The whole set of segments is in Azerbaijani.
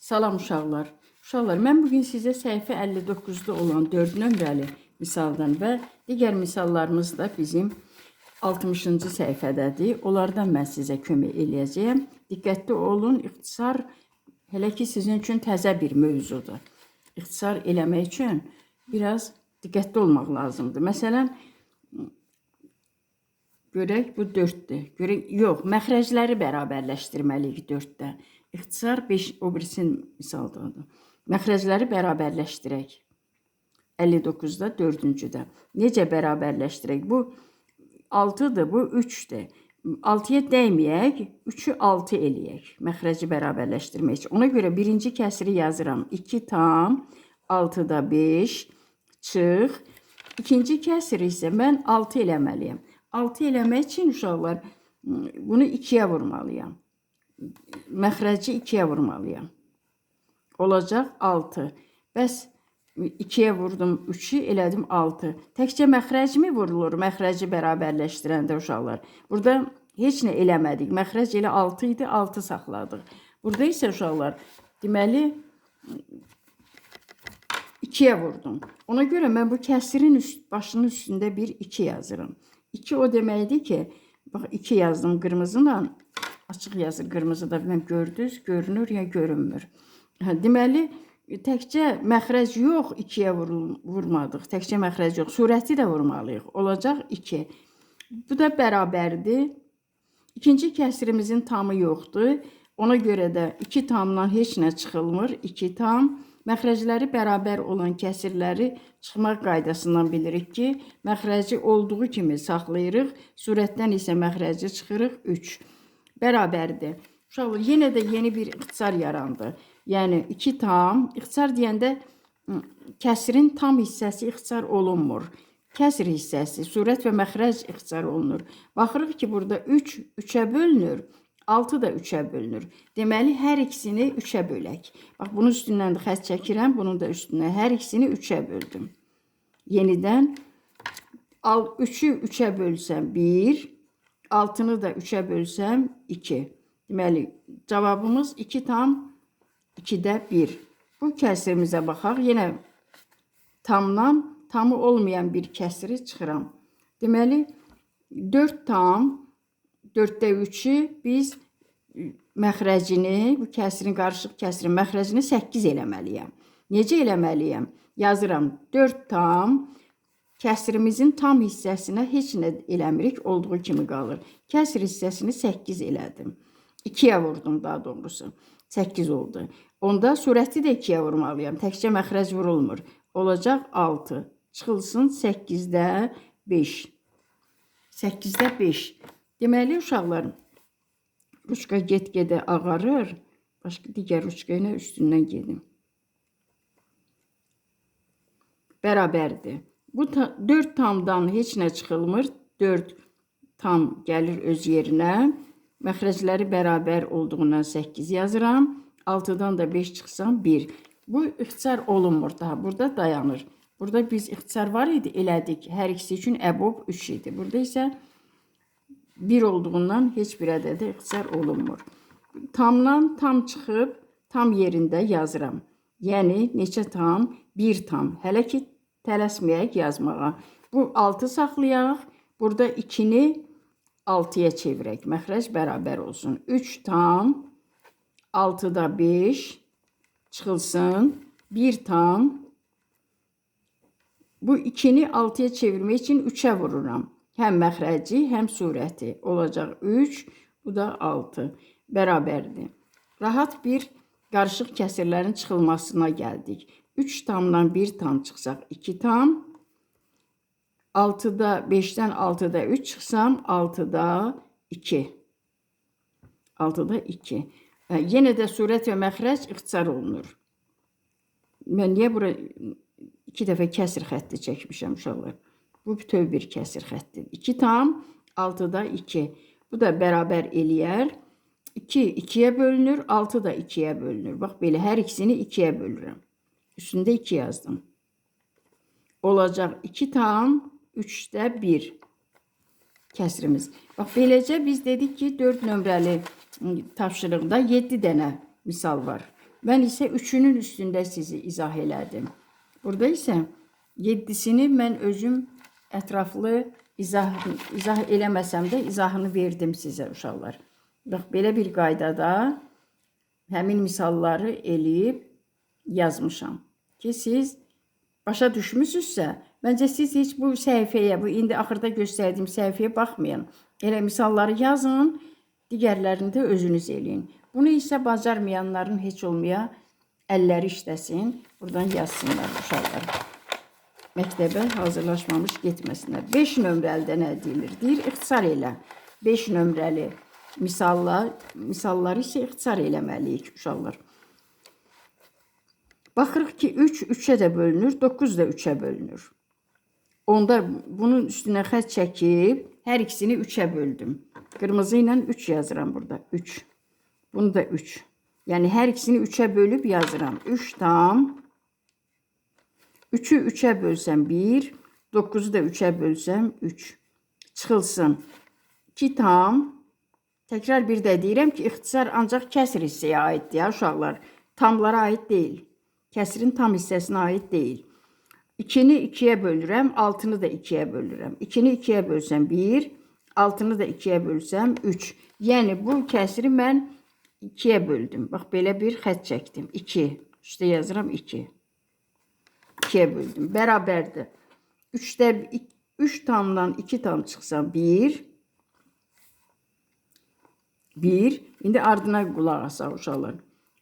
Salam uşaqlar. Uşaqlar, mən bugün sizə səhifə 59-da olan 4 nömrəli misaldan və digər misallarımız da bizim 60-cı səhifədədir. Onlardan mən sizə kömək eləyəcəyəm. Diqqətli olun, ixtisar hələ ki sizin üçün təzə bir mövzudur. İxtisar eləmək üçün biraz diqqətli olmaq lazımdır. Məsələn, görək bu 4-dür. Görək, yox, məxrəcləri bərabərləşdirməliyik 4-də. İxtisar 5, o birisin misaldadır. Məxrəcləri bərabərləşdirək. 59-da 4-cüdə. Necə bərabərləşdirək? Bu 6-dır, bu 3-dür. 6-ya dəyməyək, 3-ü 6 eləyək. Məxrəci bərabərləşdirmək üçün. Ona görə birinci kəsiri yazıram. 2 tam, 6-da 5 çıx. İkinci kəsiri isə mən 6 eləməliyəm. 6 eləmək üçün uşaqlar bunu 2-yə vurmalıyam. Məxrəci 2-yə vurmalıyam. Olacaq 6. Bəs 2-yə vurdum 3-ü, elədim 6. Təkcə məxrəcmi vurulur, məxrəci bərabərləşdirəndə uşaqlar. Burada heç nə eləmədik. Məxrəc elə 6 idi, 6 saxladıq. Burada isə uşaqlar, deməli 2-yə vurdum. Ona görə mən bu kəsirin başının üstündə bir 2 yazıram. 2 o deməkdir ki, bax 2 yazdım qırmızıyla, açıq yazır qırmızıda, mən gördünüz, görünür ya görünmür. Deməli, təkcə məxrəc yox, 2-yə vurmadıq. Təkcə məxrəc yox, surəti də vurmalıyıq. Olacaq 2. Bu da bərabərdir. İkinci kəsirimizin tamı yoxdur. Ona görə də 2 tamdan heç nə çıxılmır. 2 tam. Məxrəcləri bərabər olan kəsirləri çıxmaq qaydasından bilirik ki, məxrəci olduğu kimi saxlayırıq. Surətdən isə məxrəci çıxırıq 3. Bərabərdir. Uşaqlar, yenə də yeni bir ixtisar yarandı. Yəni 2 tam, ixtisar deyəndə kəsirin tam hissəsi ixtisar olunmur. Kəsir hissəsi, surət və məxrəc ixtisar olunur. Baxırıq ki, burada 3 3-ə bölünür, 6 da 3-ə bölünür. Deməli, hər ikisini 3-ə bölək. Bax, bunun üstündən də xətt çəkirəm, bunun da üstündən hər ikisini 3-ə böldüm. Yenidən 3-ü 3-ə bölsəm 1, 6-nı da 3-ə bölsəm 2. Deməli, cavabımız 2 tam 2-də 1. Bu kəsirimizə baxaq. Yenə tamdan tamı olmayan bir kəsiri çıxıram. Deməli, 4 tam 4-də 3-ü biz məxrəcini, bu kəsirin, qarışıq kəsirin məxrəcini 8 eləməliyəm. Necə eləməliyəm? Yazıram 4 tam, kəsirimizin tam hissəsinə heç nə eləmirik, olduğu kimi qalır. Kəsir hissəsini 8 elədim. 2-yə vurdum daha doğrusu. 8 oldu. Onda surəti də 2-yə vurmalıyam. Təkcə məxrəc vurulmur. Olacaq 6. Çıxılsın 8-də 5. 8-də 5. Deməli, uşaqlar, ruçka get-gedə ağarır. Başqa digər ruçka ilə üstündən gedim. Bərabərdir. Bu 4 tamdan heç nə çıxılmır. 4 tam gəlir öz yerinə. Məxrəcləri bərabər olduğundan 8 yazıram. 6-dan da 5 çıxsam 1. Bu ixtisar olunmur daha. Burada dayanır. Burada biz ixtisar var idi, elədik. Hər ikisi üçün əbob 3 idi. Burada isə 1 olduğundan heç bir ədədə ixtisar olunmur. Tamdan tam çıxıb, tam yerində yazıram. Yəni, neçə tam? 1 tam. Hələ ki, tələsməyək yazmağa. Bu 6 saxlayaq. Burada 2-ni 6-ya çevirək. Məxrəc bərabər olsun. 3 tam, 6-da 5 çıxılsın. 1 tam. Bu 2-ni 6-ya çevirmək üçün 3-ə vururam. Həm məxrəci, həm surəti. Olacaq 3, bu da 6. Bərabərdir. Rahat bir qarışıq kəsirlərin çıxılmasına gəldik. 3 tamdan 1 tam çıxsaq 2 tam. 6-da 5-dən 6-da 3 çıxsam 6-da 2. 6-da 2. Yenə də surət və məxrəc ixtisar olunur. Mən niyə bura 2 dəfə kəsir xətti çəkmişəm uşaqlar? Bu bütöv bir kəsir xəttidir. 2 tam, 6-da 2. Bu da bərabər eləyər. 2 2-yə bölünür, 6 da 2-yə bölünür. Bax, belə hər ikisini 2-yə bölürəm. Üstündə 2 yazdım. Olacaq 2 tam, 3-də 1 kəsirimiz. Bax, beləcə biz dedik ki, 4 nömrəli tapşırıqda 7 dənə misal var. Mən isə 3-ünün üstündə sizi izah elədim. Burada isə 7-sini mən özüm ətraflı izah eləməsəm də izahını verdim sizə uşaqlar. Bax, belə bir qaydada həmin misalları eləyib yazmışam ki, siz başa düşmüsünüzsə, məncə siz heç bu səhifəyə, bu indi axırda göstərdiyim səhifəyə baxmayın. Elə misalları yazın, digərlərini də özünüz eləyin. Bunu isə bacarmayanların heç olmaya əlləri işləsin, buradan yazsınlar uşaqlar. Məktəbə hazırlaşmamış getməsinlər. 5 nömrəlidə nə deyilir? Deyir, ixtisar elə. 5 nömrəli misalları isə ixtisar eləməliyik uşaqlar. Baxırıq ki, 3 3-ə də bölünür, 9 da 3-ə bölünür. Onda bunun üstünə xətt çəkib, hər ikisini 3-ə böldüm. Qırmızı ilə 3 yazıram burada, 3. Bunu da 3. Yəni, hər ikisini 3-ə bölüb yazıram. 3 tam, 3-ü 3-ə bölsəm 1, 9-u da 3-ə bölsəm 3. Çıxılsın. 2 tam, təkrar bir də deyirəm ki, ixtisar ancaq kəsr hissəyə aiddir ya uşaqlar. Tamlara aid deyil. Kəsirin tam hissəsinə aid deyil. 2-ni 2-yə bölürəm, 6-nı da 2-yə bölürəm. 2-ni 2-yə bölsəm 1, 6-nı da 2-yə bölsəm 3. Yəni, bu kəsiri mən 2-yə böldüm. Bax, belə bir xətt çəkdim. 2. Üstə yazıram 2. 2-yə böldüm. Bərabərdir. 3 tamdan 2 tam çıxsa 1. 1. İndi ardına qulaq asaq uşaqlar.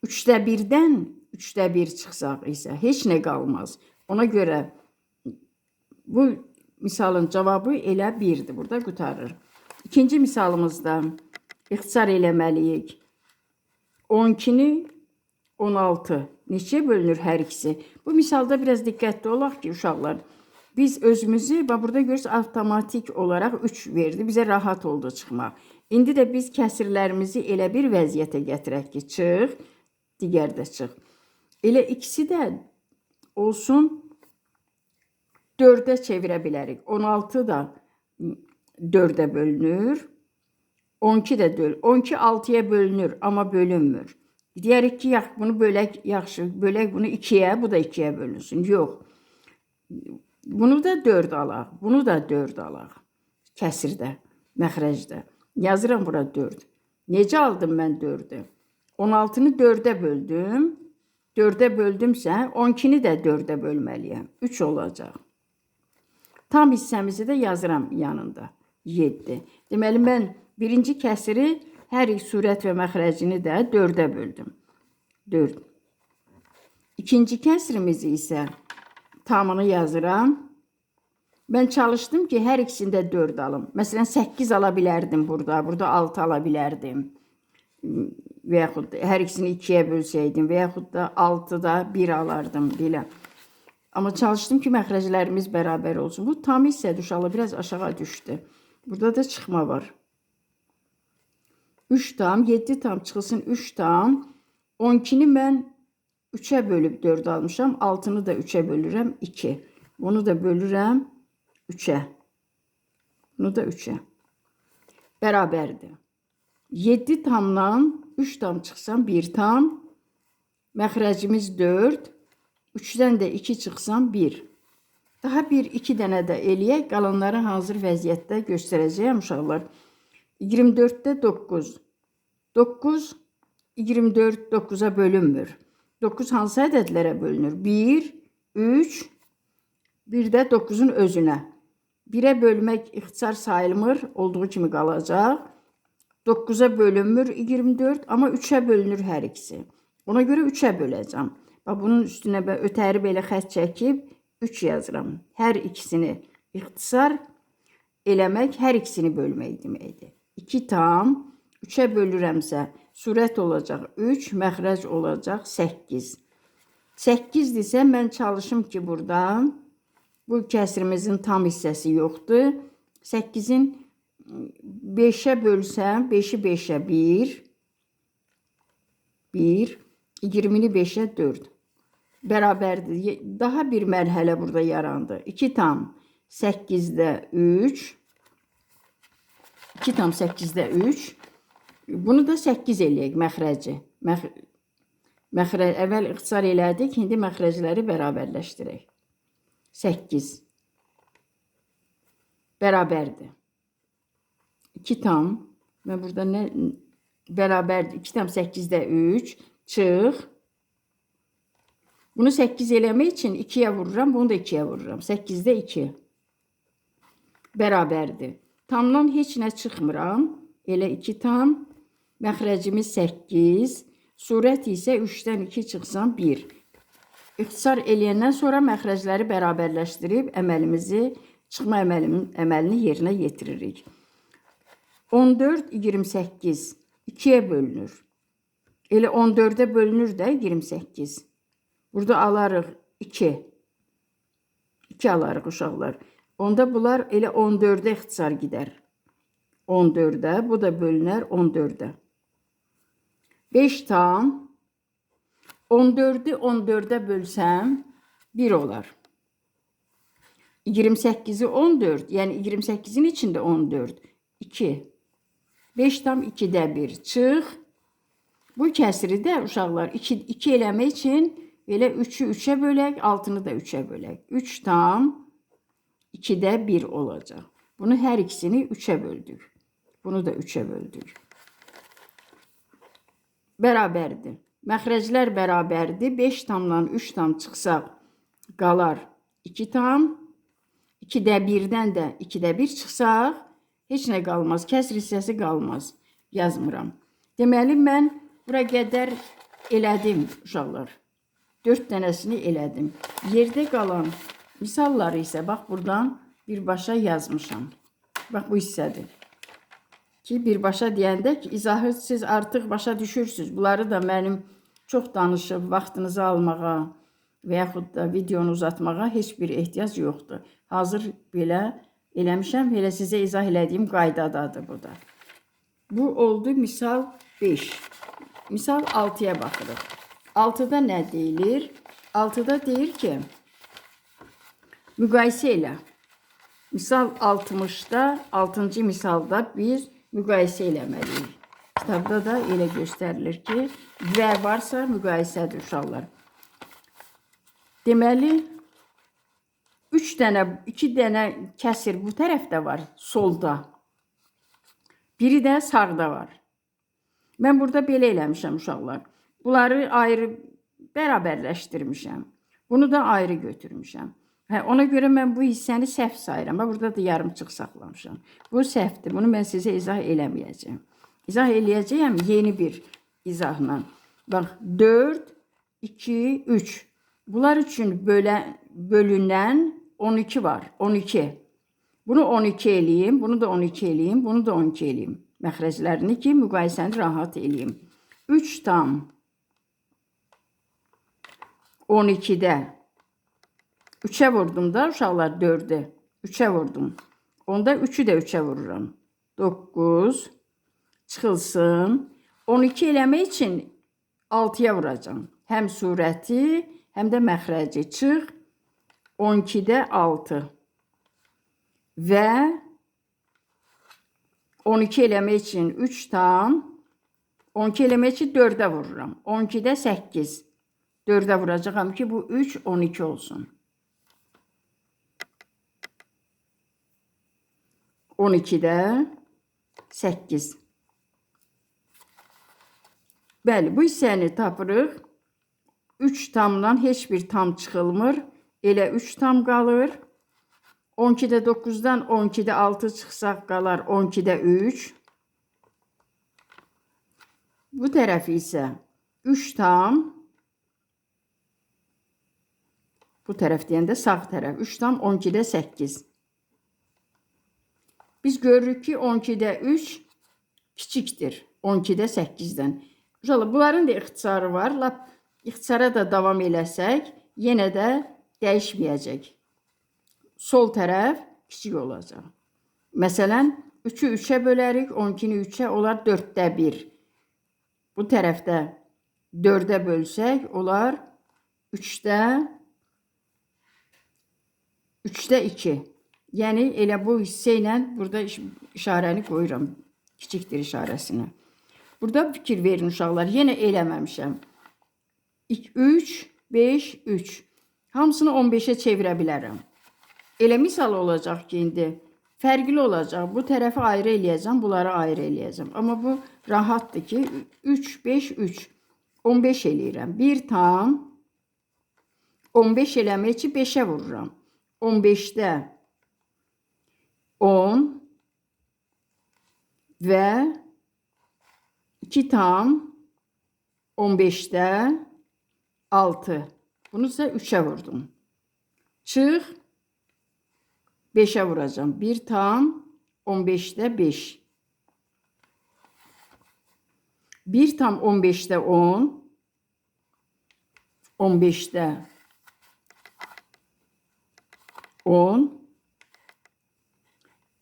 3-də 1-dən 3-də 1 çıxsaq isə heç nə qalmaz. Ona görə bu misalın cavabı elə 1-dir. Burada qutarır. İkinci misalımızda ixtisar eləməliyik. 12-ni 16. Neçəyə bölünür hər ikisi? Bu misalda biraz diqqətli olaq ki, uşaqlar, biz özümüzü, burada görürsünüz, avtomatik olaraq 3 verdi. Bizə rahat oldu çıxmaq. İndi də biz kəsirlərimizi elə bir vəziyyətə gətirək ki, çıx, digər də çıx. Elə ikisi də olsun 4-ə çevirə bilərik. 16 da 4-ə bölünür. 12 də 12 6-ya bölünür, amma bölünmür. Deyərik ki, bunu bölək, yaxşı, bölək bunu 2-yə, bu da 2-yə bölünsün. Yox. Bunu da 4 alaq, bunu da 4 alaq. Kəsirdə, məxrəcdə. Yazıram bura 4. Necə aldım mən 4-ü? 16-nı 4-ə böldüm. 4-ə böldümsə, 12-ni də 4-ə bölməliyəm. 3 olacaq. Tam hissəmizi də yazıram yanında. 7. Deməli, mən birinci kəsiri hər surət və məxrəcini də 4-ə böldüm. 4. İkinci kəsirimizi isə tamını yazıram. Mən çalışdım ki, hər ikisində 4 alım. Məsələn, 8 ala bilərdim burada, burada 6 ala bilərdim. Və yaxud hər ikisini 2-yə bölsəydim və yaxud da 6-da 1 alardım, belə. Amma çalışdım ki, məxrəclərimiz bərabər olsun. Bu tam hissədir, uşaqlar, biraz aşağı düşdü. Burada da çıxma var. 3 tam, 7 tam çıxılsın 3 tam. 12-ni mən 3-ə bölüb 4 almışam. 6-nı da 3-ə bölürəm 2. Bunu da bölürəm 3-ə. Bunu da 3-ə. Bərabərdir. 7 tamdan 3 tam çıxsam 1 tam. Məxrəcimiz 4. 3-dən də 2 çıxsam 1. Daha 1-2 dənə də eləyək. Qalanları hazır vəziyyətdə göstərəcəyəm uşaqlar. 24-də 9. 9, 24, 9-a bölünmür. 9 hansı ədədlərə bölünür? 1, 3, bir də 9-un özünə. 1-ə bölmək ixtisar sayılmır, olduğu kimi qalacaq. 9-a bölünmür 24, amma 3-ə bölünür hər ikisi. Ona görə 3-ə böləcəm. Bunun üstünə ötəri belə xətt çəkib 3 yazıram. Hər ikisini ixtisar eləmək, hər ikisini bölmək deməkdir. 2 tam, 3-ə bölürəmsə, surət olacaq 3, məxrəc olacaq 8. 8-dirsə, mən çalışım ki, burada bu kəsirimizin tam hissəsi yoxdur. 8-in 5-ə bölsəm, 5-i 5-ə 1, 1, 20-ni 5-ə 4. Bərabərdir. Daha bir mərhələ burada yarandı. 2 tam 8-də 3, 2 tam 8-də 3. Bunu da 8 eləyək məxrəci. Məxrəc əvvəl ixtisar elədik, indi məxrəcləri bərabərləşdirək. 8 bərabərdir. 2 tam, mən burada nə bərabərdir? 2 tam 8-də 3 çıx. Bunu 8 eləmək üçün 2-yə vururam, bunu da 2-yə vururam. 8-də 2 bərabərdir. Tamdan heç nə çıxmıram. Elə 2 tam. Məxrəcimiz 8. Surət isə 3-dən 2 çıxsam 1. İxtisar eləyəndən sonra məxrəcləri bərabərləşdirib əməlimizi, çıxma əməlini yerinə yetiririk. 14, 28 2-yə bölünür. Elə 14-ə bölünür də 28. Burada alarıq 2. 2 alarıq uşaqlar. Onda bunlar elə 14-ə ixtisar gedər. 14-ə, bu da bölünər 14-ə. 5 tam. 14-ü 14-ə bölsəm 1 olar. 28-i 14, yəni 28-in içində 14. 2. 5 tam 2-də 1 çıx. Bu kəsiri də uşaqlar 2 eləmək üçün belə 3-ü 3-ə bölək, 6-nı da 3-ə bölək. 3 tam 2-də 1 olacaq. Bunu hər ikisini 3-ə böldük. Bunu da 3-ə böldük. Bərabərdir. Məxrəclər bərabərdir. 5 tamdan 3 tam çıxsaq qalar 2 tam. 2-də 1-dən də 2-də 1 çıxsaq heç nə qalmaz. Kəsr hissəsi qalmaz. Yazmıram. Deməli, mən bura qədər elədim uşaqlar. 4 dənəsini elədim. Yerdə qalan misalları isə bax buradan birbaşa yazmışam. Bax bu hissədir. Ki birbaşa deyəndə ki, izahı siz artıq başa düşürsünüz. Bunları da mənim çox danışıb vaxtınızı almağa və yaxud da videonu uzatmağa heç bir ehtiyac yoxdur. Hazır belə eləmişəm, elə sizə izah elədiyim qaydadadır bu da. Bu oldu misal 5. Misal 6-ya baxırıq. 6-da nə deyilir? 6-da deyir ki, müqayisə elə. Misal 60-da, 6-cı misalda biz müqayisə eləməliyik. Kitabda da elə göstərilir ki, və varsa müqayisədir uşaqlar. Deməli, 2 dənə kəsir bu tərəfdə var, solda. Biri də sağda var. Mən burada belə eləmişəm uşaqlar. Bunları ayrı bərabərləşdirmişəm. Bunu da ayrı götürmüşəm. Ona görə mən bu hissəni səhv sayıram. Burada da yarımçıq saxlamışam. Bu səhvdir. Bunu mən sizə izah eləməyəcəm. İzah eləyəcəyəm yeni bir izahla. Bax, 4, 2, 3. Bunlar üçün bölünən 12 var. 12. Bunu 12 eləyim. Bunu da 12 eləyim. Bunu da 12 eləyim. Məxrəclərini ki, müqayisəni rahat eləyim. 3 tam 12-də 3-ə vurdum da uşaqlar 4-ə. 3-ə vurdum. Onda 3-ü də 3-ə vururam. 9 çıxılsın. 12 eləmək üçün 6-ya vuracam. Həm surəti, həm də məxrəci. Çıx. 12-də 6. Və 12 eləmək üçün 3 tam. 12 eləmək üçün 4-ə vururam. 12-də 8. 4-ə vuracağam ki, bu 3, 12 olsun. 12-də 8. Bəli, bu hissəni tapırıq. 3 tamdan heç bir tam çıxılmır. Elə 3 tam qalır. 12-də 9-dan 12-də 6 çıxsaq qalar 12-də 3. Bu tərəfi isə 3 tam. Bu tərəf deyəndə sağ tərəf. 3 tam 12-də 8. Biz görürük ki, 12-də 3 kiçikdir. 12-də 8-dən. Bunların da ixtisarı var. Lap ixtisara da davam eləsək, yenə də dəyişməyəcək. Sol tərəf kiçik olacaq. Məsələn, 3-ü 3-ə bölərik, 12-ni 3-ə olar 4-də 1. Bu tərəfdə 4-ə bölsək, olar 3-də 2. Yəni, elə bu hissə ilə burada işarəni qoyuram. Kiçikdir işarəsini. Burada fikir verin uşaqlar. Yenə eləməmişəm. 3, 5, 3. Hamısını 15'e çevirə bilərəm. Elə misal olacaq ki, indi fərqli olacaq. Bu tərəfi ayrı eləyəcəm, bunları ayrı eləyəcəm. Amma bu rahatdır ki, 3, 5, 3. 15 eləyirəm. 1 tam 15 eləmək ki, 5'ə vururam. 15'də 10 və 2 tam 15'də 6. Bunu isə 3'ə vurdum. Çıx 5'ə vuracağım. 1 tam 15'də 5. 1 tam 15'də 10. 15'də 10.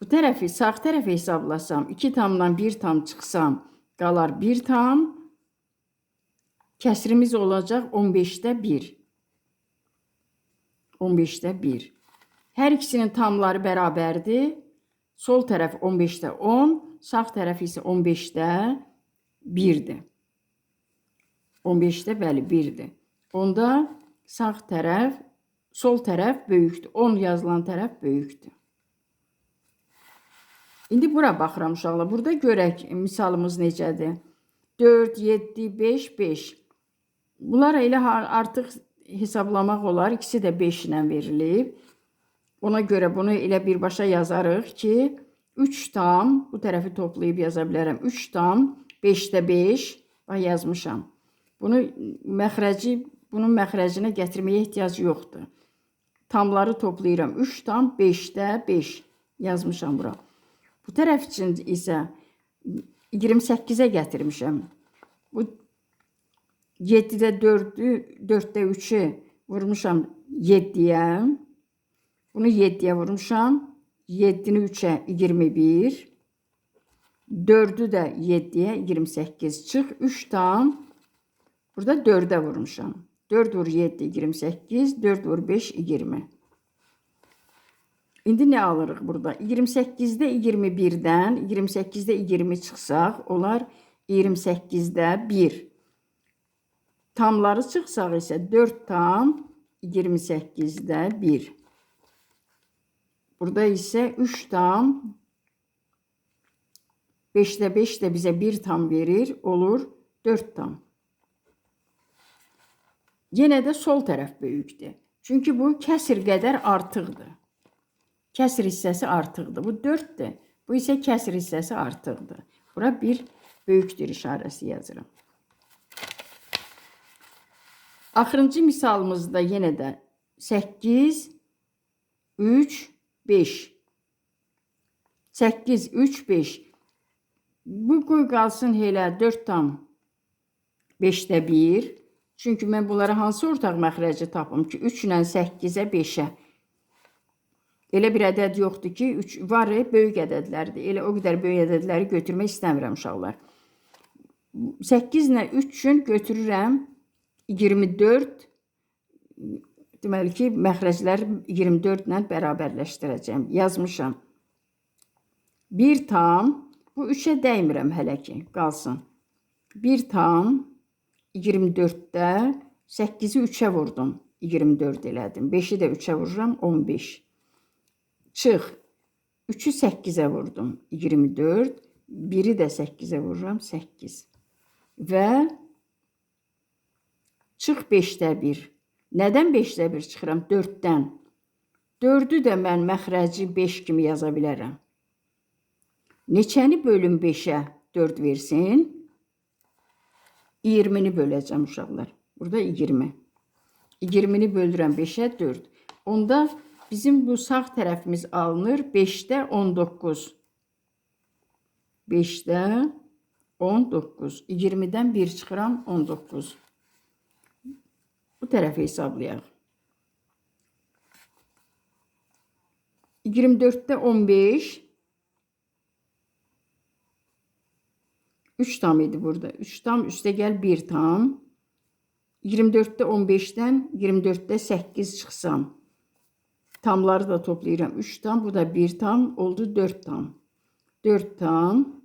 Bu tərəfi, sağ tərəfi hesablasam, 2 tamdan 1 tam çıxsam, qalar 1 tam. Kəsrimiz olacaq 15'də 1. 15'də 1. Hər ikisinin tamları bərabərdir. Sol tərəf 15'də 10, sağ tərəf isə 15'də 1'dir. 15'də bəli 1'dir. Onda sağ tərəf, sol tərəf böyükdür. 10 yazılan tərəf böyükdür. İndi bura baxıram uşaqlar. Burada görək misalımız necədir. 4, 7, 5, 5. Bunlar elə artıq hesablamaq olar. İkisi də 5 ilə verilib. Ona görə bunu elə birbaşa yazarıq ki, 3 tam, bu tərəfi toplayıb yaza bilərəm. 3 tam 5'də 5 yazmışam. Bunun məxrəcinə gətirməyə ehtiyac yoxdur. Tamları toplayıram. 3 tam 5'də 5 yazmışam bura. Bu tərəf üçün isə 28'ə gətirmişəm. Bu 7'də 4'ü, 4'də 3'ü vurmuşam 7'yə. Bunu 7'yə vurmuşam. 7'ni 3'ə 21. 4'ü də 7'yə 28. Çıx 3 tam. Burada 4'ə vurmuşam. 4 vur 7, 28. 4 vur 5, 20. İndi nə alırıq burada? 28'də 21'dən 28'də 20 çıxsaq, olar 28'də 1. Tamları çıxsaq isə 4 tam 28'də 1. Burada isə 3 tam 5'də 5 də bizə 1 tam verir. Olur 4 tam. Yenə də sol tərəf böyükdür. Çünki bu kəsr qədər artıqdır. Kəsr hissəsi artıqdır. Bu 4'dür. Bu isə kəsr hissəsi artıqdır. Bura bir böyükdür işarəsi yazıram. Axırıncı misalımızda yenə də 8, 3, 5. 8, 3, 5. Bu qoy qalsın elə 4 tam 5'də 1. Çünki mən bunlara hansı ortaq məxrəci tapım ki, 3 ilə 8'ə 5'ə. Elə bir ədəd yoxdur ki, 3 var, böyük ədədlərdir. Elə o qədər böyük ədədləri götürmək istəmirəm uşaqlar. 8 ilə 3 üçün götürürəm 24. Deməli ki, məxrəcləri 24 ilə bərabərləşdirəcəm. Yazmışam. 1 tam, bu 3'ə dəymirəm hələ ki, qalsın. 1 tam 24'də 8'i 3'ə vurdum. 24 elədim. 5'i də 3'ə vururam. 15. Çıx. 3'ü 8'ə vurdum. 24. 1'i də 8'ə vururam. 8. Və çıx 5'də 1. Nədən 5'də 1 çıxıram? 4'dən. 4'ü də mən məxrəci 5 kimi yaza bilərəm. Neçəni bölüm 5'ə 4 versin? 20'ni böləcəm uşaqlar. Burada 20. 20'ni bölürəm 5'ə 4. Onda bizim bu sağ tərəfimiz alınır 5'də 19. 5'də 19. 20'dən 1 çıxıram 19. Bu tərəfi hesablayaq. 24'də 15. 3 tam idi burada. 3 tam üstə gəl 1 tam. 24'də 15'dən 24'də 8 çıxsam. Tamları da toplayıram. 3 tam. Bu da 1 tam. Oldu 4 tam. 4 tam.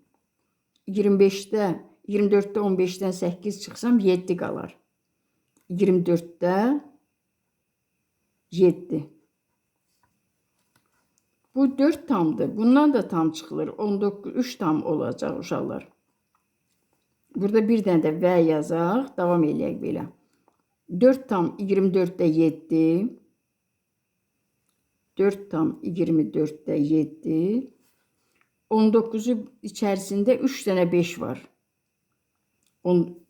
24'də 15'dən 8 çıxsam 7 qalar. 24'də 7. Bu 4 tamdır. Bundan da tam çıxılır. 19, 3 tam olacaq uşaqlar. Burada bir dənə də və yazaq. Davam eləyək belə. 4 tam 24'də 7. 4 tam 24'də 7. 19'u içərisində 3 dənə 5 var.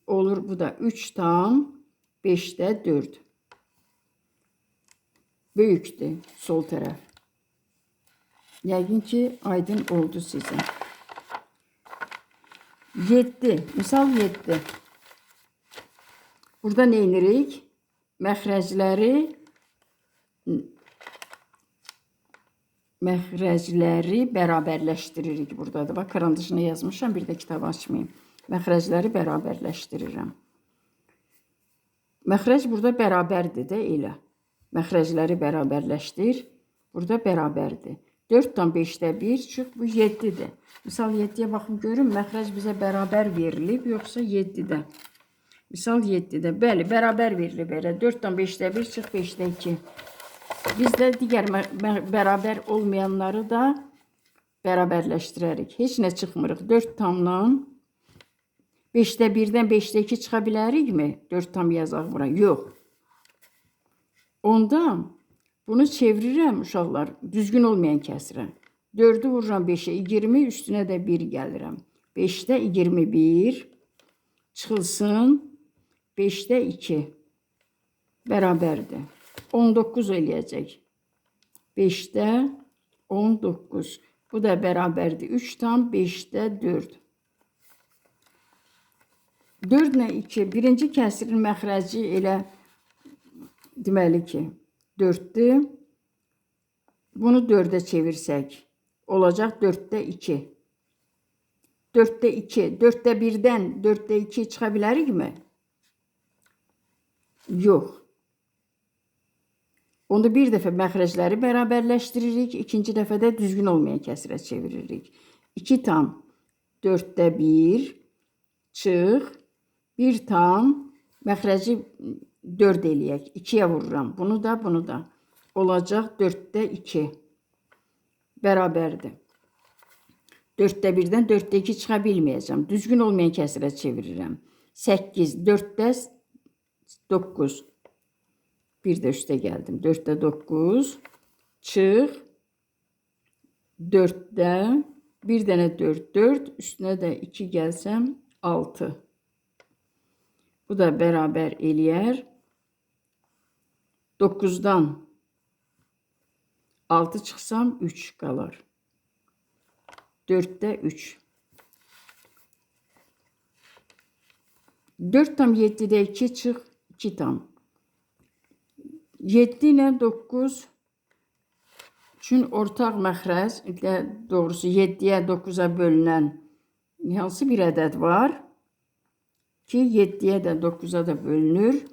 Olur bu da 3 tam 5'də 4. Böyükdür sol tərəf. Yəqin ki, aydın oldu sizə. 7. Misal 7. Burada nə edirik? Məxrəcləri bərabərləşdiririk buradadır. Bax, karandaşına yazmışam, bir də kitabı açmayayım. Məxrəcləri bərabərləşdirirəm. Məxrəc burada bərabərdir də elə. Məxrəcləri bərabərləşdir. Burada bərabərdir. 4 tam 5'də 1 çıx, bu 7'dir. Misal 7'yə baxım görün, məxrəc bizə bərabər verilib, yoxsa 7'də. Misal 7'də, bəli, bərabər verilib elə. 4 tam 5'də 1 çıx, 5'də 2. Biz də digər bərabər olmayanları da bərabərləşdirərik. Heç nə çıxmırıq. 4 tamdan 5'də 1'dən 5'də 2 çıxa bilərikmi? 4 tam yazaq bura. Yox. Onda bunu çevirirəm uşaqlar, düzgün olmayan kəsrə. 4'ü vururam 5'ə, 20, üstünə də 1 gəlirəm. 5'də 21 çıxılsın, 5'də 2 bərabərdir. 19 eləyəcək. 5'də 19. Bu da bərabərdir. 3 tam 5'də 4. 4 ilə 2. Birinci kəsirin məxrəci elə deməli ki, 4'dür. Bunu 4'ə çevirsək, olacaq 4'də 2. 4'də 2. 4'də 1'dən 4'də 2 çıxa bilərikmi? Yox. Onda bir dəfə məxrəcləri bərabərləşdiririk, ikinci dəfə də düzgün olmayan kəsirə çeviririk. 2 tam 4'də 1 çıx, 1 tam məxrəci 4 eləyək. 2'yə vururam. Bunu da, bunu da. Olacaq 4'də 2. Bərabərdir. 4'də 1'dən 4'də 2 çıxa bilməyəcəm. Düzgün olmayan kəsirə çevirirəm. 8, 4'də 9. Bir də üstə gəldim. 4'də 9. Çıx. 4'də bir dənə 4, 4. Üstünə də 2 gəlsəm 6. Bu da bərabər eləyər. 9'dan 6 çıxsam 3 qalar. 4'də 3. 4 tam 7'də 2 çıx, 2 tam. 7 ilə 9 üçün ortaq məxrəc, doğrusu 7'yə 9'a bölünən hansı bir ədəd var ki 7'yə də 9'a da bölünür.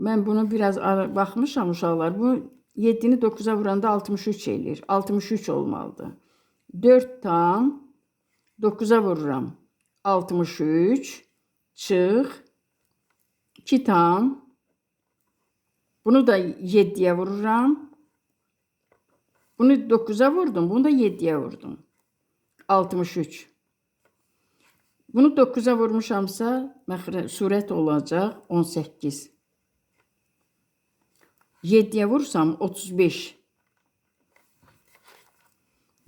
Mən bunu biraz baxmışam uşaqlar. Bu 7'ni 9'a vuranda 63 eləyir. 63 olmalıdır. 4 tam 9'a vururam. 63 çıx. 2 tam. Bunu da 7'yə vururam. Bunu 9'a vurdum. Bunu da 7'yə vurdum. 63. Bunu 9'a vurmuşamsa surət olacaq 18. 7'yə vursam 35.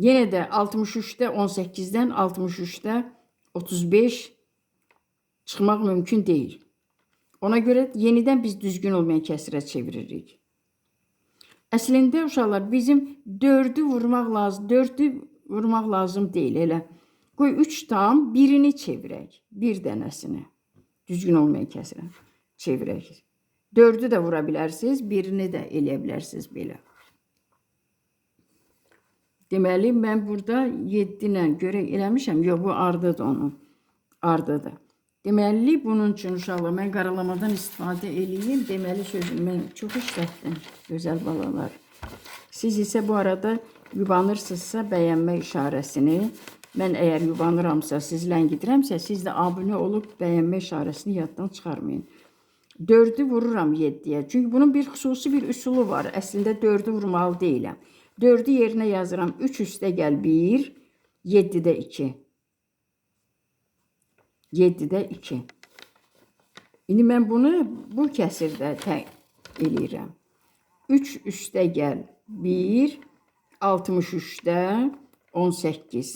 Yenə də 63'də 18'dən 63'də 35 çıxmaq mümkün deyil. Ona görə yenidən biz düzgün olmayan kəsirə çeviririk. Əslində uşaqlar bizim 4'ü vurmaq lazım deyil elə. Qoy 3 tam birini çevirək. Bir dənəsini. Düzgün olmayan kəsirə çevirək. 4'ü də vura bilərsiniz, birini də eləyə bilərsiniz belə. Deməli, mən burada 7 ilə görə eləmişəm. Yox, bu ardıdır onun. Ardıdır. Deməli, bunun üçün uşaqlar mən qaralamadan istifadə eləyim. Deməli, sözüm mən çox işlətdim, gözəl balalar. Siz isə bu arada yubanırsınızsa bəyənmə işarəsini, mən əgər yubanıramsa, siz ləngidirəmsə, siz də abunə olub bəyənmə işarəsini yaddan çıxarmayın. 4'ü vururam 7'yə. Çünki bunun bir xüsusi bir üsulu var. Əslində 4'ü vurmalı deyiləm. 4'ü yerinə yazıram. 3 üstə gəl 1, 7-də 2. 7-də 2. İndi mən bunu bu kəsirdə eləyirəm. 3 üstə gəl 1, 63'də 18.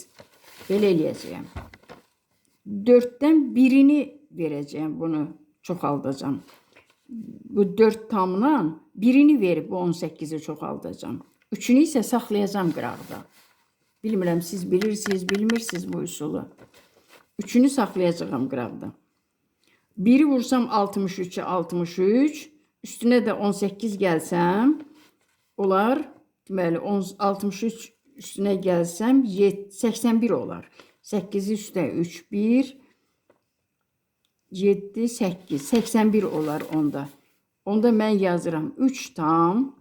Belə eləyəcəyəm. 4'dən birini verəcəyəm, bunu çoxaldacağım. Bu 4 tamla birini verib bu 18'i çoxaldacağım. 3'ünü isə saxlayacağım qıraqda. Bilmirəm, siz bilirsiniz, bilmirsiniz bu üsulu. 3'ünü saxlayacağım qıraqda. 1'i vursam 63'e 63, üstünə də 18 gəlsəm, olar, deməli 63 üstünə gəlsəm 81 olar. 8 üstə 3, 1, 7, 8, 81 olar onda. Onda mən yazıram 3 tam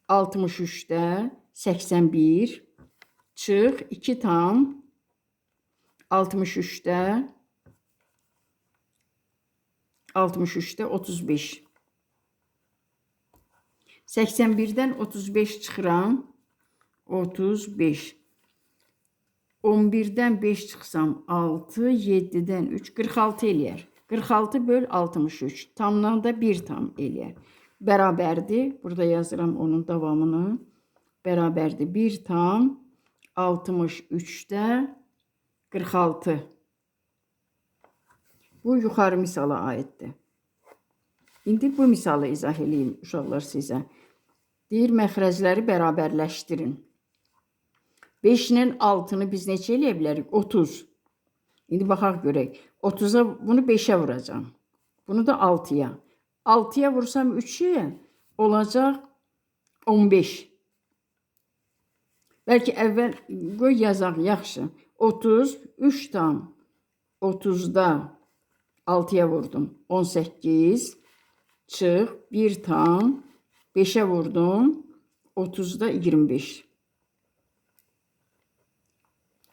63'də 81 çıx 2 tam 63'də 35. 81'dən 35 çıxıram. 35. 11'dən 5 çıxsam 6, 7'dən 3, 46 eləyər. 46 böl 63. Tamdan da 1 tam eləyər. Bərabərdir. Burada yazıram onun davamını. Bərabərdir 1 tam 63'də 46. Bu yuxarı misala aiddir. İndi bu misalı izah edeyim uşaqlar sizə. Deyir, məxrəcləri bərabərləşdirin. 5-nin 6'nı biz neçə eləyə bilərik? 30. İndi baxaq görək. 30'a bunu 5'ə vuracağım. Bunu da 6'ya. 6'ya vursam 3'ü olacaq 15. Bəlkə əvvəl qoy yazaq, yaxşı. 30, 3 tam 30'da 6'ya vurdum. 18 çıx 1 tam 5'e vurdum. 30'da 25.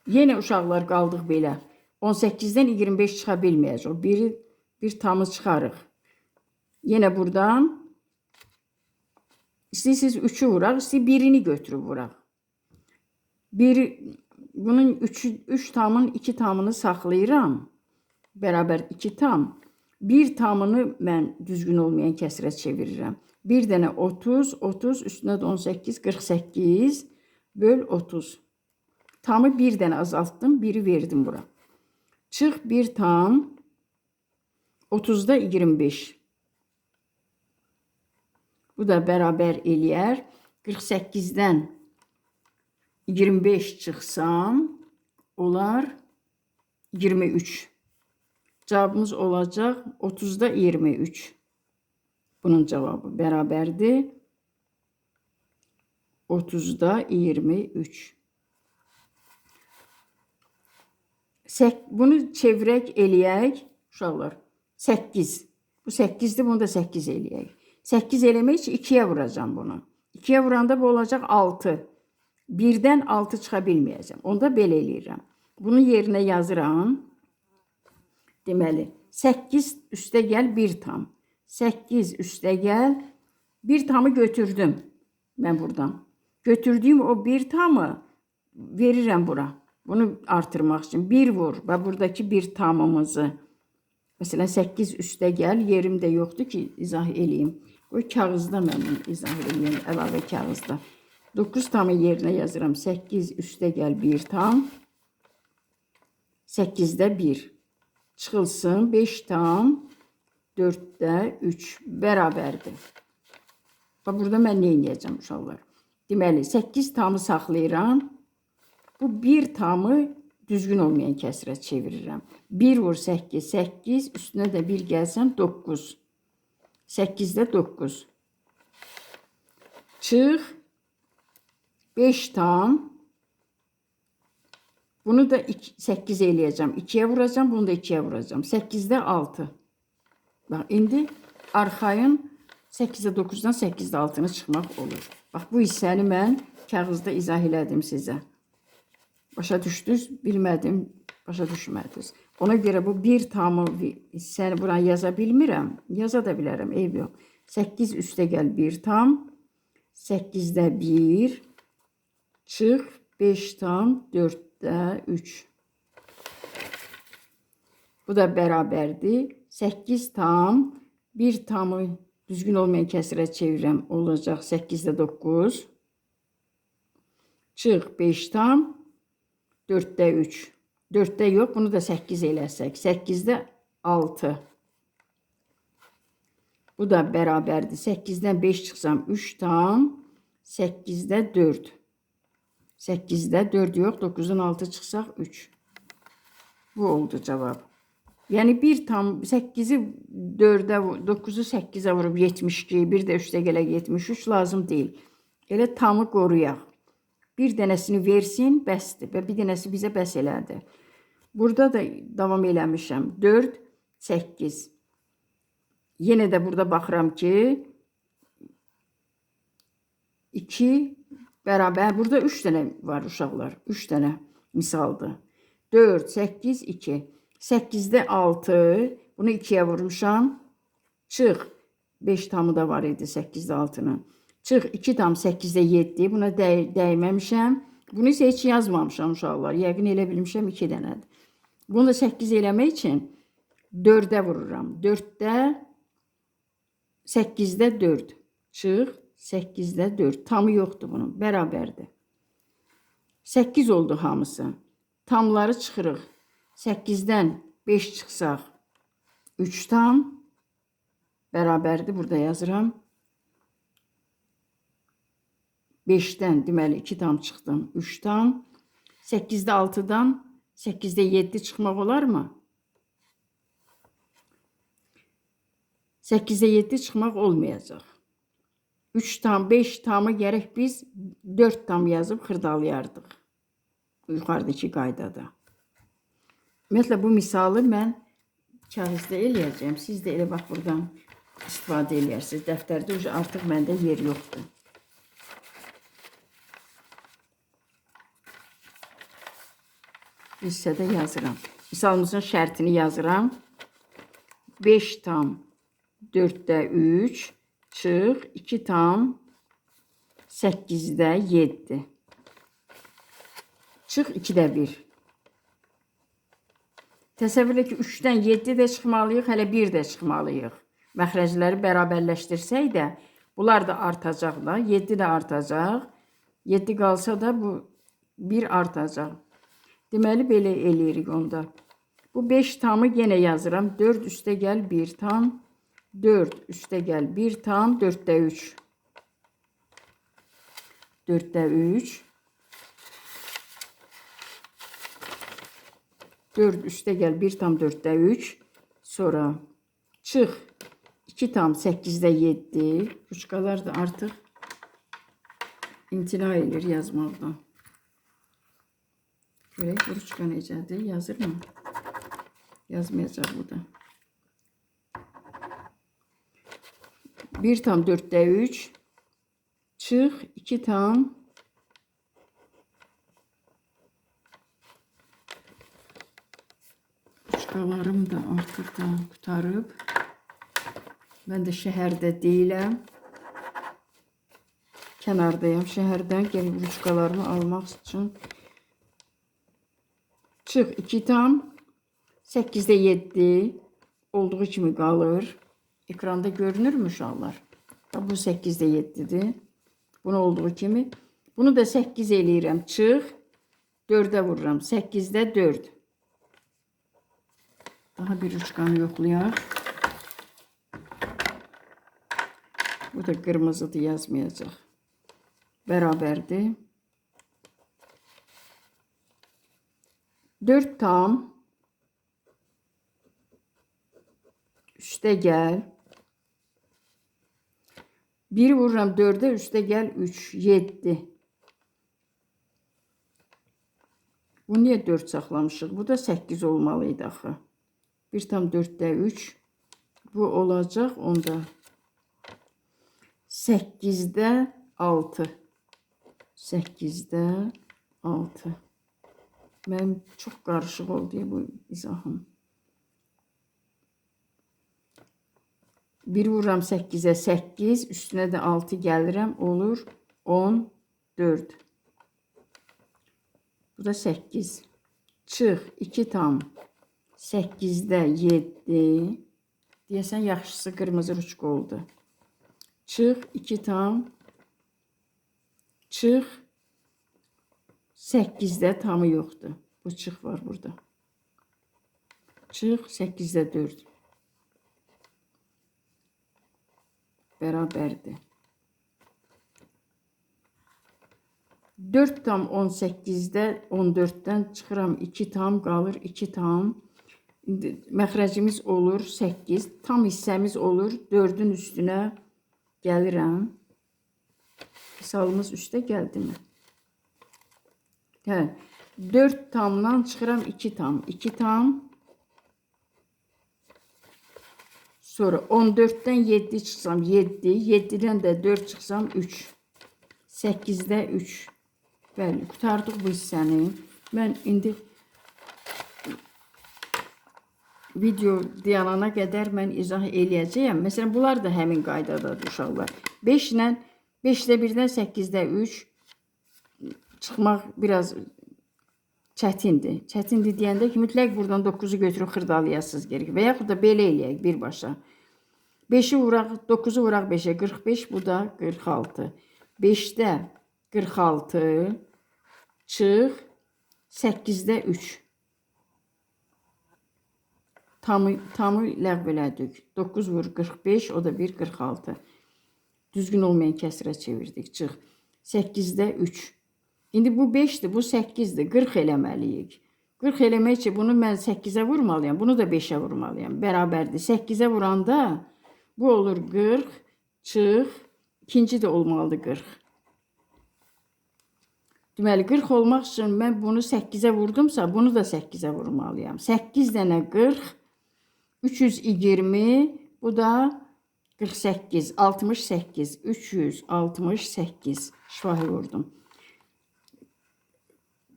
Yenə uşaqlar qaldıq belə. 18'dən 25 çıxa bilməyəcək. Bir tamı çıxarıq. Yenə buradan istəyirsiniz 3'ü vuraq, istəyirsiniz birini götürüb vuraq. Bunun 3 tamın 2 tamını saxlayıram. Bərabər 2 tam. 1 tamını mən düzgün olmayan kəsirə çevirirəm. Bir dənə 30, 30 üstünə də 18, 48 böl 30. Tamı bir dənə azaltdım, biri verdim bura. Çıx 1 tam 30'da 25. Bu da bərabər eləyər. 48'dən 25 çıxsam olar 23. Cavabımız olacaq 30'da 23. Bunun cevabı bərabərdir 30'da 23. Bunu çevirək eləyək uşaqlar. 8. Bu 8'dir, bunu da 8 eləyək. 8 eləmək üçün 2'yə vuracağım bunu. 2'yə vuranda bu olacaq 6. 1'dən 6 çıxa bilməyəcəm. Onda belə eləyirəm. Bunun yerinə yazıram. Deməli 8 üstə gəl 1 tam. 8 üstə gəl 1 tamı götürdüm. Mən buradan. Götürdüyüm o 1 tamı verirəm bura. Bunu artırmaq üçün 1 vur və buradakı 1 tamımızı. Məsələn 8 üstə gəl. Yerim də yoxdur ki izah eləyim. O kağızda mən bunu izah eləyim. Əlavə kağızda. 9 tamı yerinə yazıram. 8 üstə gəl 1 tam. 8'də 1. Çıxılsın 5 tam 4'də 3 bərabərdir. Bax, burada mən nə edəcəm uşaqlar? Deməli 8 tamı saxlayıram. Bu 1 tamı düzgün olmayan kəsirə çevirirəm. 1 vur 8, 8 üstünə də 1 gəlsəm 9. 8'də 9. Çıx 5 tam. Bunu da 8 eləyəcəm. 2'yə vuracağım, bunu da 2'yə vuracağım. 8'də 6. Bax, indi arxayın 8'də 9'dan 8'də 6'nı çıxmaq olur. Bax, bu hissəni mən kağızda izah elədim sizə. Başa düşdünüz, bilmədim, başa düşmədiniz. Ona göre bu bir tamı sen buna yaza bilmirəm. Yaza da bilərəm, eyb yox. 8 üstə gəl 1 tam. 8'də 1 çıx 5 tam 4'də 3. Bu da bərabərdir. 8 tam 1 tamı düzgün olmayan kəsirə çevirəm. Olacaq 8'də 9. Çıx 5 tam 4'də 3. 4'də yox, bunu da 8 eləsək. 8'də 6. Bu da bərabərdir. 8'dən 5 çıxsam 3 tam 8'də 4. 8'də 4 yox, 9'dan 6 çıxsaq 3. Bu oldu cavab. Yəni 1 tam 8'i 4'ə, 9'u 8'ə vurub 72, bir də üstə gələk 73 lazım deyil. Elə tamı qoruyaq. Bir dənəsini versin, bəsdir və bir dənəsi bizə bəs elədi. Burada da davam eləmişəm. 4, 8. Yenə də burada baxıram ki 2 bərabər. Burada 3 dənə var uşaqlar. 3 dənə misaldır. 4, 8, 2. 8'də 6. Bunu 2'yə vurmuşam. Çıx. 5 tamı da var idi 8'də 6'nın. Çıx 2 tam 8'də 7. Buna dəyməmişəm. Bunu isə heç yazmamışam uşaqlar. Yəqin elə bilmişəm 2 dənədir. Bunu da 8 eləmək üçün 4'ə vururam. 4'də 8'də 4. Çıx 8'də 4. Tamı yoxdur bunun. Bərabərdir. 8 oldu hamısı. Tamları çıxırıq. 8'dən 5 çıxsaq 3 tam bərabərdir. Burada yazıram. 5'dən deməli 2 tam çıxdım. 3 tam. 8'də 6'dan 8'də 7 çıxmaq olar mı? 8'də 7 çıxmaq olmayacaq. 3 tam, 5 tamı gərək biz 4 tam yazıb xırdalayardıq. Yuxarıdakı qaydada. Ümumiyyətlə bu misalı mən kağızda eləyəcəm. Siz də elə bax buradan istifadə eləyərsiniz. Dəftərdə artıq məndə yer yoxdur. Hissədə yazıram. Misalımızın şərtini yazıram. 5 tam 4'də 3 çıx 2 tam 8'də 7. Çıx 2'də 1. Təsəvvür et ki 3'dən 7 də çıxmalıyıq, hələ 1 də çıxmalıyıq. Məxrəcləri bərabərləşdirsək də bunlar da artacaq da, 7 də artacaq. 7 qalsa da bu 1 artacaq. Deməli belə eləyirik onda. Bu 5 tamı yenə yazıram. 4 üstə gəl 1 tam. 4 üstə gəl 1 tam. 4'də 3. 4'də 3. 4 üstə gəl 1 tam 4'də 3. Sonra çıx 2 tam 8'də 7. Uçqalar da artıq imtina edir yazmaqdan. Görək uçqa necədir? Yazır mı? Yazmayacaq bu da. 1 tam 4'də 3. Çıx 2 tam uçqalarım da artıq da qutarıb. Mən də şəhərdə deyiləm. Kənardayım şəhərdən. Gəlib uçqalarımı almaq üçün. Çıx 2 tam 8'də 7 olduğu kimi qalır. Ekranda görünürmü uşaqlar? Bu 8'də 7'dir. Bunu olduğu kimi. Bunu da 8 eləyirəm. Çıx 4'ə vururam. 8'də 4. Daha bir uçqanı yoxlayaq. Bu da qırmızıdır, yazmayacaq. Bərabərdir. 4 tam üstə gəl 1 vururam 4'ə üstə gəl 3 7. Bu niyə 4 saxlamışıq? Bu da 8 olmalıydı axı. 1 tam 4'də 3 bu olacaq onda 8'də 6. 8'də 6. Mənim çox qarışıq oldu bu izahım. 1 vururam 8'e 8, üstünə də 6 gəlirəm, olur 14. Bu da 8. Çıx 2 tam 8'də 7. Deyəsən yaxşısı qırmızı ruçka oldu. Çıx 2 tam. Çıx 8'də tamı yoxdur. Bu çıx var burada. Çıx 8'də 4. Bərabərdir. 4 tam 18'də 14'dən çıxıram 2 tam, qalır 2 tam. Məxrəcimiz olur 8. Tam hissəmiz olur 4'ün üstünə gəlirəm. Misalımız üstə gəldimi? Hə, 4 tamdan çıxıram 2 tam. 2 tam. Sonra 14'dən 7 çıxsam 7. 7'dən də 4 çıxsam 3. 8'də 3. Bəli, qurtardıq bu hissəni. Mən indi video dayanana qədər mən izah eləyəcəyəm. Məsələn, bunlar da həmin qaydadadır uşaqlar. 5'dən 1'dən 8'də 3 çıxmaq biraz çətindir. Çətindir deyəndə ki, mütləq buradan 9'u götürüb xırdalayasınız gerek. Və yaxud da belə eləyək birbaşa. 5'i vuraq, 9'u vuraq 5'e 45, bu da 46. 5'də 46 çıx 8'də 3. Tamı ləğv elədik. 9 vur 45, o da 1 46. Düzgün olmayan kəsirə çevirdik. Çıx 8'də 3. İndi bu 5'dir, bu 8'dir. 40 eləməliyik. 40 eləmək üçün bunu mən 8'ə vurmalıyam. Bunu da 5'ə vurmalıyam. Bərabərdir. 8'ə vuranda bu olur 40. Çıx. İkinci də olmalıdır 40. Deməli 40 olmaq üçün mən bunu 8'ə vurdumsa, bunu da 8'ə vurmalıyam. 8 dənə 40, 320, bu da 48, 68, 368 şifahi vurdum.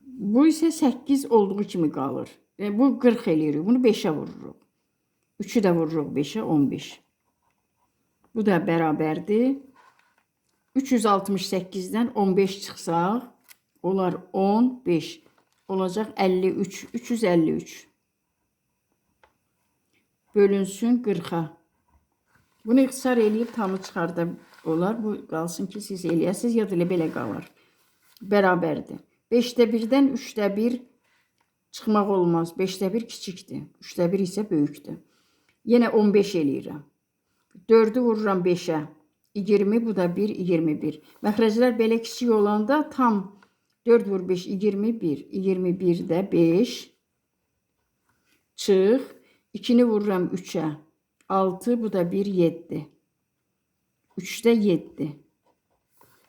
Bu isə 8 olduğu kimi qalır. Bu 40 eləyirik. Bunu 5'ə vururuq. 3'ü də vururuq 5'ə, 15. Bu da bərabərdir. 368'dən 15 çıxsaq, olar 15. Olacaq 53. 353. Bölünsün 40'a. Bunu ixtisar eləyib tamı çıxarda olar. Bu qalsın ki, siz eləyəsiniz ya da belə qalır. Bərabərdir. 5'də 1'dən 3'də 1 çıxmaq olmaz. 5'də 1 kiçikdir. 3'də 1 isə böyükdür. Yenə 15 eləyirəm. 4'ü vururam 5'ə. 20, bu da 1, 21. Məxrəclər belə kiçik olanda tam 4 vur 5, 21. 21'də 5. Çıx. 2'ni vururam 3'ə. 6, bu da 1, 7. 3'də 7.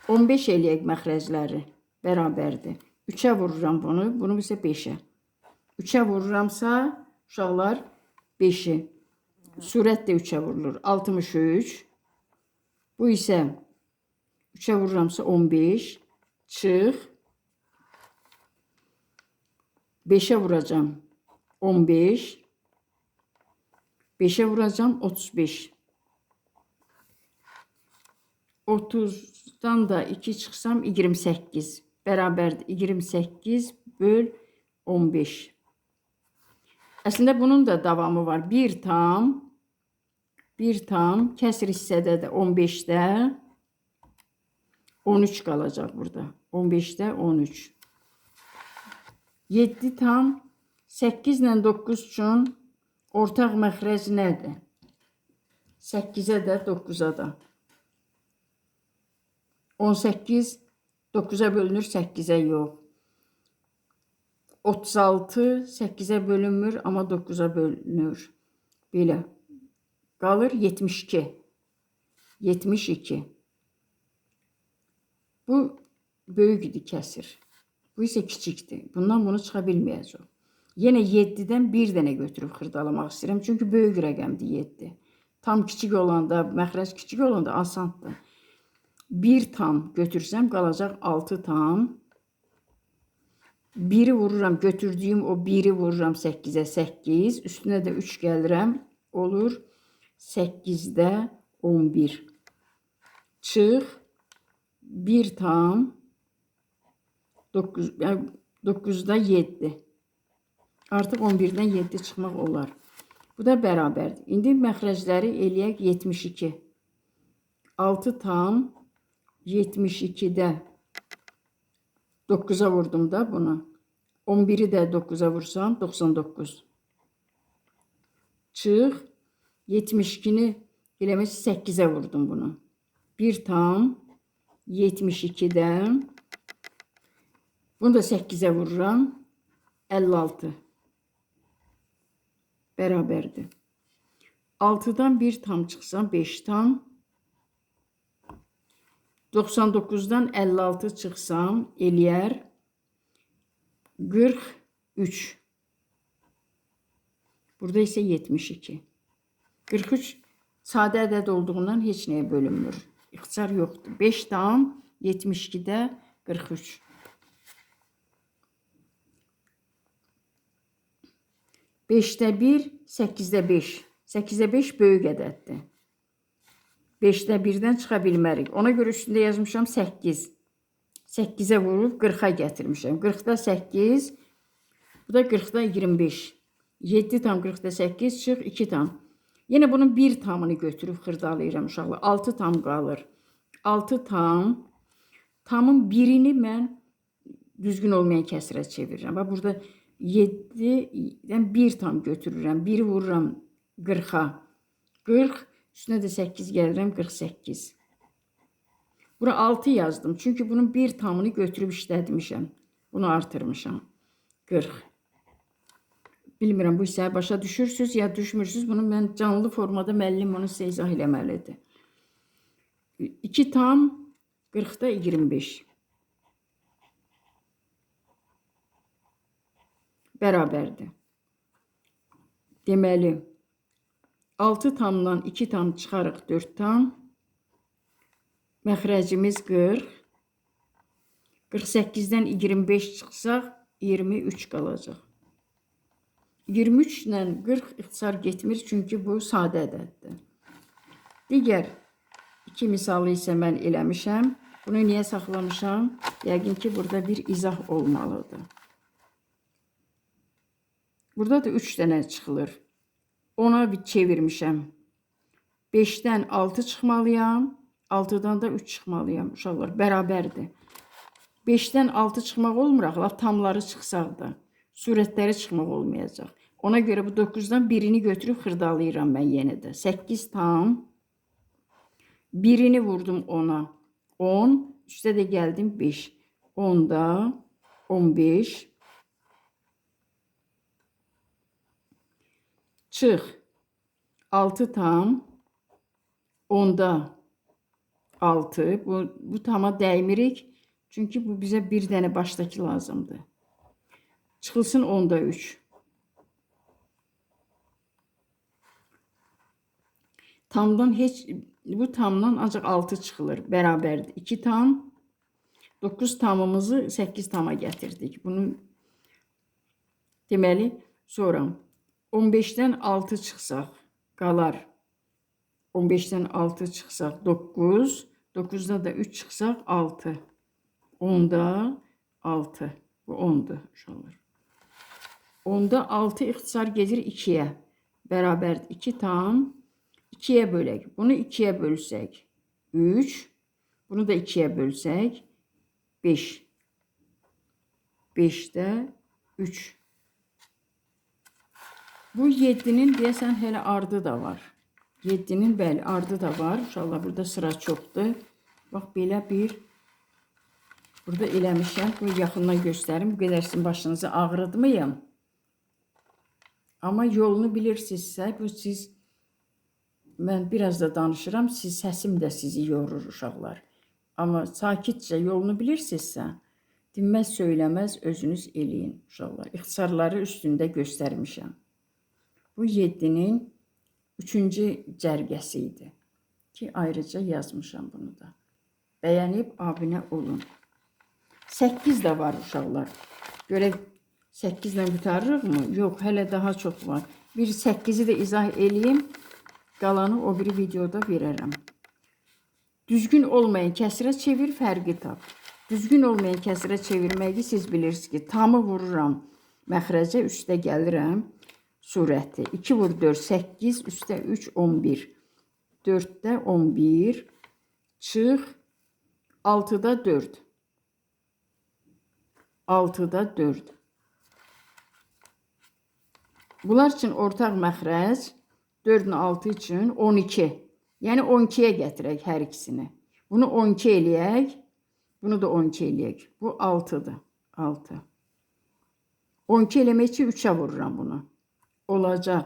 15 eləyək məxrəcləri. Bərabərdir. 3'ə vururam bunu. Bunu isə 5'ə. 3'ə vururamsa, uşaqlar 5'i. Surət də 3'ə vurulur. 63. Bu isə 3'ə vururamsa 15. Çıx. 5'ə vuracam 15. 5'ə vuracam 35. 30'dan da 2 çıxsam 28. Bərabərdir. 28 böl 15. Əslində bunun da davamı var. 1 tam kəsir hissədə də 15'də 13 qalacaq burada. 15'də 13. 7 tam 8 ilə 9 üçün ortaq məxrəc nədir? 8'ə də 9'a da. 18 9'a bölünür, 8'ə yox. 36 8'ə bölünmür, amma 9'a bölünür. Belə. Qalır 72. 72. Bu böyükdür kəsir. Bu isə kiçikdir. Bundan bunu çıxa bilməyəcək. Yenə 7'dən 1 dənə götürüb xırdalamaq istəyirəm. Çünki böyük rəqəmdir 7. Tam kiçik olanda, məxrəc kiçik olanda asandır. 1 tam götürsəm qalacaq 6 tam. 1'i vururam, götürdüyüm o 1'i vururam 8'ə 8. Üstünə də 3 gəlirəm. Olur 8-də 11. Çıx 1 tam 9-da 7. Artıq 11-dən 7 çıxmaq olar. Bu da bərabərdir. İndi məxrəcləri eləyək 72. 6 tam 72-də 9-a vurdum da bunu. 11-i də 9-a vursam 99. Çıx 72-ni eləmək 8-ə vurdum bunu. 1 tam 72-də bunu da 8-ə vururam. 56. Bərabərdir. 6-dan 1 tam çıxsam 5 tam. 99-dan 56 çıxsam eləyər 43. Burada isə 72. 43 sadə ədəd olduğundan heç nəyə bölünmür. İxtisar yoxdur. 5 tam 72-də 43. 5-də 1, 8-də 5. 8-də 5 böyük ədəddir. 5-də 1-dən çıxa bilmərik. Ona görə üstündə yazmışam 8. 8-ə vurub 40-a gətirmişəm. 40-da 8, bu da 40-da 25. 7 tam 40-da 8 çıx 2 tam. Yenə bunun 1 tamını götürüb xırdalayıram uşaqlar. 6 tam qalır. 6 tam. Tamın birini mən düzgün olmayan kəsrə çevirirəm. Bax burada 7-dən 1 tam götürürəm. 1-i vururam 40-a. 40, üstünə də 8 gəlirəm 48. Bura 6 yazdım. Çünki bunun 1 tamını götürüb işlətmişəm. Bunu artırmışam. 40. Bilmirəm bu hissəyə başa düşürsünüz ya düşmürsünüz. Bunu mən canlı formada müəllim onu sizə izah eləməlidir. 2 tam 40-da 25. Bərabərdir. Deməli 6 tamdan 2 tam çıxarıq 4 tam. Məxrəcimiz 40. 48-dən 25 çıxsaq 23 qalacaq. 23 ilə 40 ixtisar getmir çünki bu sadə ədəddir. Digər 2 misalı isə mən eləmişəm. Bunu niyə saxlamışam? Yəqin ki burada bir izah olmalıdır. Burada da 3 dənə çıxılır. Ona bir çevirmişəm. 5-dən 6 çıxmalıyam. 6-dan da 3 çıxmalıyam. Uşaqlar, bərabərdir. 5-dən 6 çıxmaq olmur, axı, tamları çıxsaq da. Surətləri çıxmaq olmayacaq. Ona görə bu 9-dan birini götürüb xırdalayıram mən yenə də. 8 tam. Birini vurdum 10-a. 10. Üstə də gəldim 5. 10-da 15. Çıx. 6 tam. 10-da 6. Bu tama dəymirik. Çünki bu bizə bir dənə başdakı lazımdır. Çıxılsın 10-da 3. Tamdan bu tamdan ancaq 6 çıxılır. Bərabərdir. 2 tam. 9 tamımızı 8 tama gətirdik. Bunu deməli sonra 15-dən 6 çıxsaq qalar. 15-dən 6 çıxsaq 9. 9-da da 3 çıxsaq 6. 10-da 6. Bu 10'dur uşaqlar. 10'da 6 ixtisar gedir 2-yə. Bərabərdir. 2 tam. 2'yə bölək. Bunu 2'yə bölsək 3. Bunu da 2'yə bölsək 5. 5'də 3. Bu 7'nin deyəsən hələ ardı da var. 7'nin bəli ardı da var. İnşallah burada sıra çoxdur. Bax belə bir burada eləmişəm. Bu yaxından göstərim. Bu qədər sizin başınızı ağrıtmayım. Amma yolunu bilirsinizsə, bu mən biraz da danışıram. Səsim də sizi yorur uşaqlar. Amma sakitcə yolunu bilirsinizsə, dinməz söyləməz özünüz eləyin uşaqlar. İxtisarları üstündə göstərmişəm. Bu 7'nin 3-cü cərgəsi idi ki, ayrıca yazmışam bunu da. Bəyənib abunə olun. 8 də var uşaqlar. Görək 8 ilə qutarırıq mı? Yox, hələ daha çox var. Bir 8'i də izah eləyim. Qalanı o biri videoda verərəm. Düzgün olmayan kəsirə çevir, fərqi tap. Düzgün olmayan kəsirə çevirməyi siz bilirsiniz ki, tamı vururam məxrəcə, üstə gəlirəm. Surəti 2 vur 4, 8, üstə 3, 11. 4-də 11, çıx, 6-da 4. 6-da 4. Bunlar üçün ortaq məxrəc 4-ün 6 üçün 12. Yəni 12-yə gətirək hər ikisini. Bunu 12 eləyək. Bunu da 12 eləyək. Bu 6-dır. 6. 12 eləmək üçün 3-ə vururam bunu. Olacaq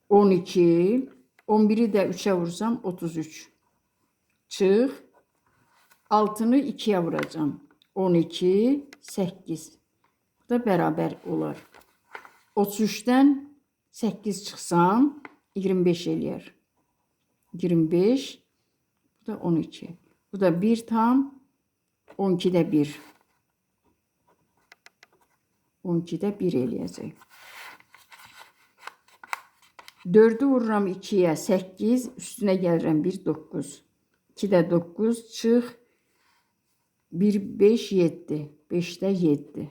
12. 11-i də 3-ə vursam 33. Çıx. 6-nı 2-yə vuracam. 12, 8. Bu da bərabər olar. 33-dən 8 çıxsam 25 eləyər. 25. Bu da 12. Bu da 1 tam 12-də 1. 12-də 1 eləyəcək. 4-ü vururam 2-yə 8. Üstünə gəlirəm 1, 9. 2-də 9 çıx. 1, 5, 7. 5-də 7.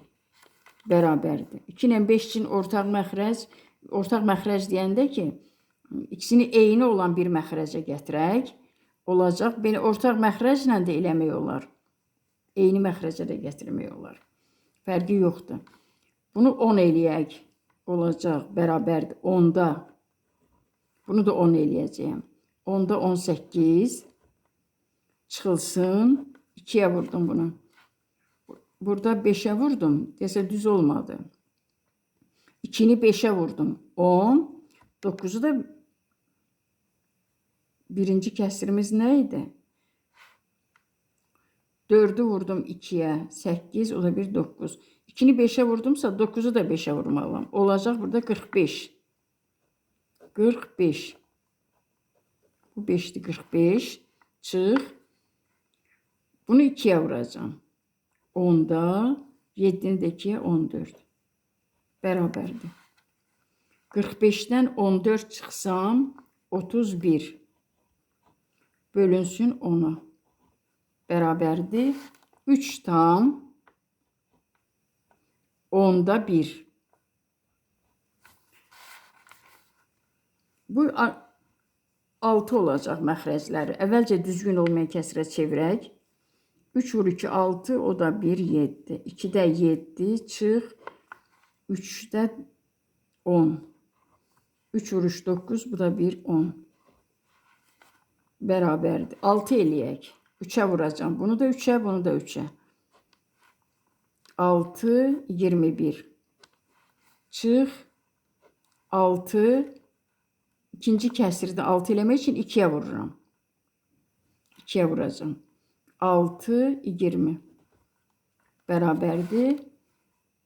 Bərabərdir. 2 ilə 5 üçün ortaq məxrəc deyəndə ki, ikisini eyni olan bir məxrəcə gətirək. Olacaq. Belə ortaq məxrəclə də eləmək olar. Eyni məxrəcə də gətirmək olar. Fərqi yoxdur. Bunu 10 eləyək. Olacaq. Bərabərdir. 10-da. Bunu da 10 eləyəcəyəm. 10-da 18. Çıxılsın. 2-yə vurdum bunu. Burada 5'e vurdum. Dese düz olmadı. 2'ni 5'e vurdum. 10. 9'u da birinci kəsrimiz nə idi? 4'ü vurdum 2'ye. 8. O da bir 9. 2'ni 5'e vurdumsa 9'u da 5'e vurmalıyım. Olacak burada 45. 45. Bu 5'ti 45. Çıx. Bunu 2'ye vuracağım. 10'da 7'ni də 2'ye 14. Bərabərdir. 45'dən 14 çıxsam 31. Bölünsün 10'a. Bərabərdir. 3 tam 10'da 1. Bu 6 olacaq məxrəcləri. Əvvəlcə düzgün olmayan kəsrə çevirək. 3 vur 2, 6, o da 1, 7. 2'də 7, çıx. 3'də 10. 3 vur 3, 9, bu da 1, 10. Bərabərdir. 6 eləyək. 3'ə vuracağım. Bunu da 3'ə, bunu da 3'ə. 6, 21. Çıx. 6. İkinci kəsirdə 6 eləmək üçün 2'yə vururam. 2'yə vuracağım. 6, 20. Bərabərdir.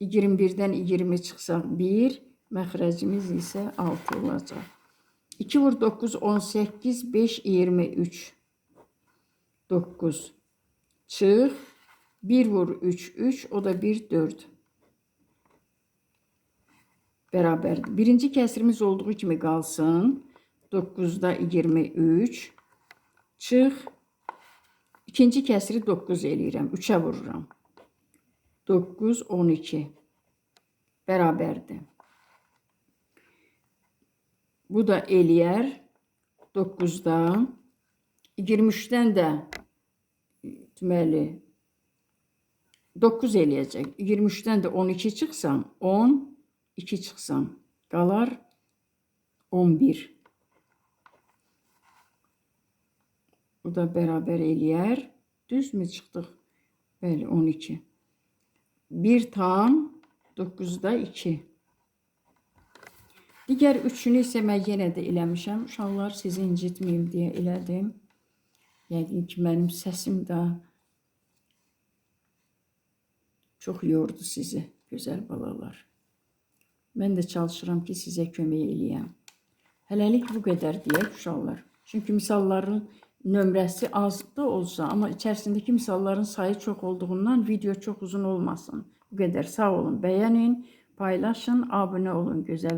21'dən 20 çıxsaq 1. Məxrəcimiz isə 6 olacaq. 2 vur 9, 18, 5, 23. 9. Çıx. 1 vur 3, 3. O da 1, 4. Bərabərdir. Birinci kəsirimiz olduğu kimi qalsın. 9'da 23. Çıx. İkinci kəsiri 9 eləyirəm. 3'ə vururam. 9, 12. Bərabərdir. Bu da eləyər. 9'da. 23'dən də deməli 9 eləyəcək. 23'dən də 12 çıxsam 10. 2 çıxsam qalar 11. Bu da bərabər eləyər. Düz mü çıxdıq? Bəli, 12. 1 tam 9'da 2. Digər üçünü isə mən yenə də eləmişəm. Uşaqlar sizi incitməyim deyə elədim. Yəqin ki, mənim səsim də çox yordu sizi, gözəl balalar. Mən də çalışıram ki, sizə kömək eləyəm. Hələlik bu qədər deyək uşaqlar. Çünki misalların nömrəsi az da olsa, amma içərisindəki misalların sayı çox olduğundan video çox uzun olmasın. Bu qədər. Sağ olun, bəyənin, paylaşın, abunə olun gözəl.